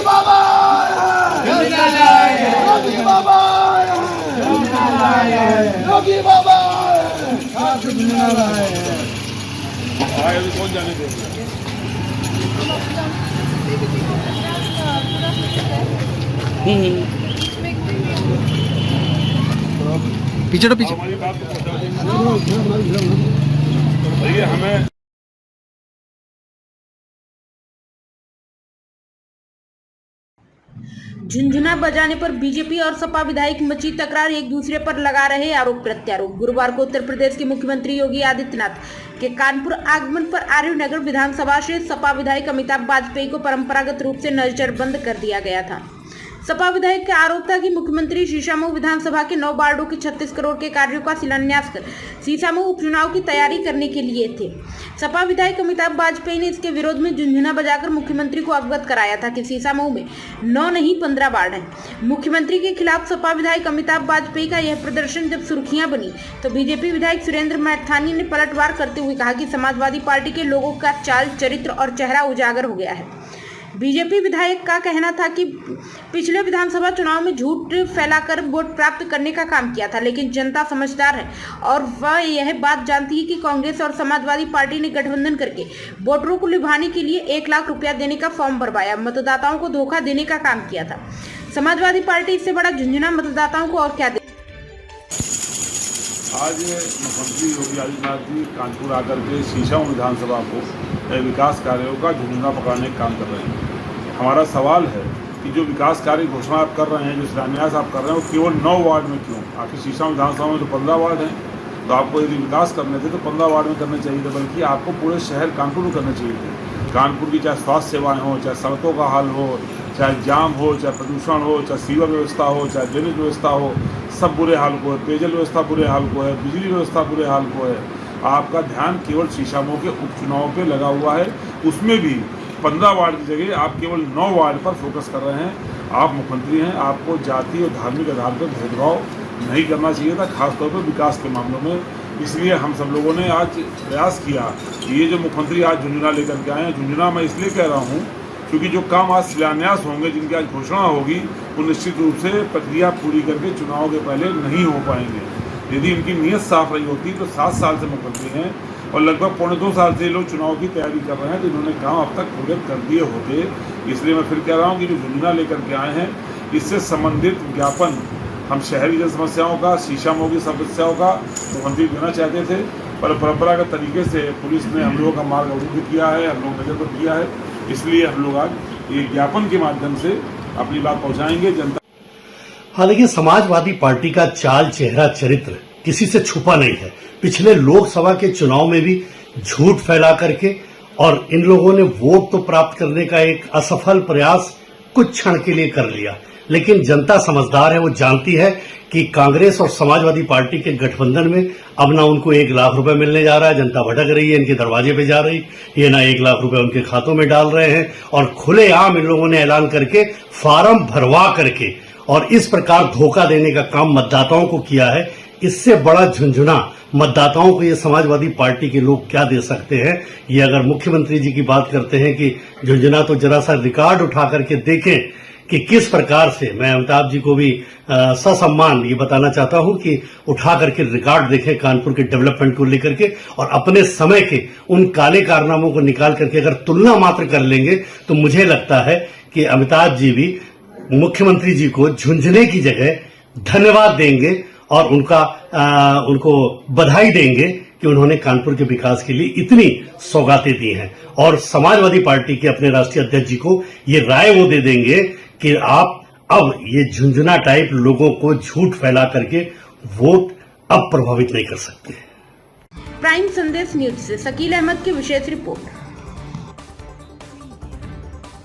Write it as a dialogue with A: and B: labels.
A: बाबा योगी बाबा योगी बाबा
B: कौन जाने देंगे?
C: पीछे तो पीछे
B: हमारी बात तो पहुंचा देंगे भैया हमें।
D: झुंझुना बजाने पर बीजेपी और सपा विधायक मची तकरार, एक दूसरे पर लगा रहे आरोप प्रत्यारोप। गुरुवार को उत्तर प्रदेश के मुख्यमंत्री योगी आदित्यनाथ के कानपुर आगमन पर आर्य नगर विधानसभा से सपा विधायक अमिताभ वाजपेयी को परंपरागत रूप से नजरबंद कर दिया गया था। सपा विधायक का आरोप था कि मुख्यमंत्री शीशामऊ विधानसभा के 9 वार्डों के 36 करोड़ के कार्यों का शिलान्यास कर शीशामऊ उपचुनाव की तैयारी करने के लिए थे। सपा विधायक अमिताभ वाजपेयी ने इसके विरोध में झुंझुना बजाकर मुख्यमंत्री को अवगत कराया था कि शीशामऊ में 9 नहीं 15 वार्ड हैं। मुख्यमंत्री के खिलाफ सपा विधायक अमिताभ वाजपेयी का यह प्रदर्शन जब सुर्खियां बनी तो बीजेपी विधायक सुरेंद्र मैठानी ने पलटवार करते हुए कहा कि समाजवादी पार्टी के लोगों का चाल चरित्र और चेहरा उजागर हो गया है। बीजेपी विधायक का कहना था कि पिछले विधानसभा चुनाव में झूठ फैलाकर वोट प्राप्त करने का काम किया था, लेकिन जनता समझदार है और वह यह बात जानती है कि कांग्रेस और समाजवादी पार्टी ने गठबंधन करके वोटरों को लुभाने के लिए 1 लाख रुपया देने का फॉर्म भरवाया, मतदाताओं को धोखा देने का काम किया था। समाजवादी पार्टी इससे बड़ा झुंझुना मतदाताओं को और क्या दे।
B: आज मुख्यमंत्री योगी आदित्यनाथ जी कानपुर आकर के शीशामऊ विधानसभा को विकास कार्यों का झुंझुना पकड़ने का काम कर रहे हैं। हमारा सवाल है कि जो विकास कार्य घोषणा आप कर रहे हैं, जो शिलान्यास आप कर रहे हैं, वो केवल 9 वार्ड में क्यों? आखिर शीशामऊ विधानसभा में तो 15 वार्ड हैं, तो आपको यदि विकास करने थे तो 15 वार्ड में करने चाहिए थे, बल्कि आपको पूरे शहर कानपुर में करने चाहिए थे। कानपुर की चाहे स्वास्थ्य सेवाएँ हो, चाहे सड़कों का हाल हो, चाहे जाम हो, चाहे प्रदूषण हो, चाहे सीवर व्यवस्था हो, चाहे ड्रेनेज व्यवस्था हो, सब बुरे हाल को है। पेयजल व्यवस्था बुरे हाल को है, बिजली व्यवस्था बुरे हाल को है। आपका ध्यान केवल शीशामऊ के उपचुनाव पे लगा हुआ है, उसमें भी 15 वार्ड की जगह आप केवल 9 वार्ड पर फोकस कर रहे हैं। आप मुख्यमंत्री हैं, आपको जाति और धार्मिक आधार पर भेदभाव नहीं करना चाहिए था, खासतौर पर विकास के मामलों में। इसलिए हम सब लोगों ने आज प्रयास किया कि ये जो मुख्यमंत्री आज झुंझुना लेकर के आए हैं, झुंझुना मैं इसलिए कह रहा हूँ क्योंकि जो काम आज शिलान्यास होंगे, जिनकी आज घोषणा होगी, वो निश्चित रूप से प्रक्रिया पूरी करके चुनाव के पहले नहीं हो पाएंगे। यदि इनकी नीयत साफ रही होती तो 7 साल से मुख्यमंत्री हैं और लगभग 1.25 साल से लोग चुनाव की तैयारी कर रहे हैं, तो इन्होंने काम अब तक पूरे कर दिए होते। इसलिए मैं फिर कह रहा हूँ कि जो झुंझुना लेकर के आए हैं, इससे संबंधित ज्ञापन हम शहरी जन समस्याओं का, शीशामऊ की समस्याओं का मुख्यमंत्री देना चाहते थे, पर परंपरागत तरीके से पुलिस ने हम लोगों का मार्ग अवरुद्ध किया है, हम लोग नजर पर किया है। इसलिए हम लोग आज ये ज्ञापन के माध्यम से अपनी बात पहुंचाएंगे जनता।
E: हालांकि समाजवादी पार्टी का चाल चेहरा चरित्र किसी से छुपा नहीं है। पिछले लोकसभा के चुनाव में भी झूठ फैला करके और इन लोगों ने वोट तो प्राप्त करने का एक असफल प्रयास कुछ क्षण के लिए कर लिया, लेकिन जनता समझदार है, वो जानती है कि कांग्रेस और समाजवादी पार्टी के गठबंधन में अब ना उनको 1 लाख रुपए मिलने जा रहा है, जनता भटक रही है, इनके दरवाजे पे जा रही, ये ना 1 लाख रुपए उनके खातों में डाल रहे हैं और खुलेआम इन लोगों ने ऐलान करके फार्म भरवा करके और इस प्रकार धोखा देने का काम मतदाताओं को किया है। इससे बड़ा झुंझुना मतदाताओं को ये समाजवादी पार्टी के लोग क्या दे सकते हैं? ये अगर मुख्यमंत्री जी की बात करते हैं कि झुंझुना, तो जरा सा रिकॉर्ड उठा करके देखें कि किस प्रकार से, मैं अमिताभ जी को भी ससम्मान ये बताना चाहता हूं कि उठा करके रिकॉर्ड देखें कानपुर के डेवलपमेंट को लेकर के और अपने समय के उन काले कारनामों को निकाल करके अगर तुलना मात्र कर लेंगे तो मुझे लगता है कि अमिताभ जी भी मुख्यमंत्री जी को झुंझुने की जगह धन्यवाद देंगे और उनको बधाई देंगे कि उन्होंने कानपुर के विकास के लिए इतनी सौगातें दी हैं। और समाजवादी पार्टी के अपने राष्ट्रीय अध्यक्ष जी को ये राय वो दे देंगे कि आप अब ये झुंझुना टाइप लोगों को झूठ फैला करके वोट अब प्रभावित नहीं कर सकते।
D: प्राइम संदेश न्यूज से शकील अहमद की विशेष रिपोर्ट।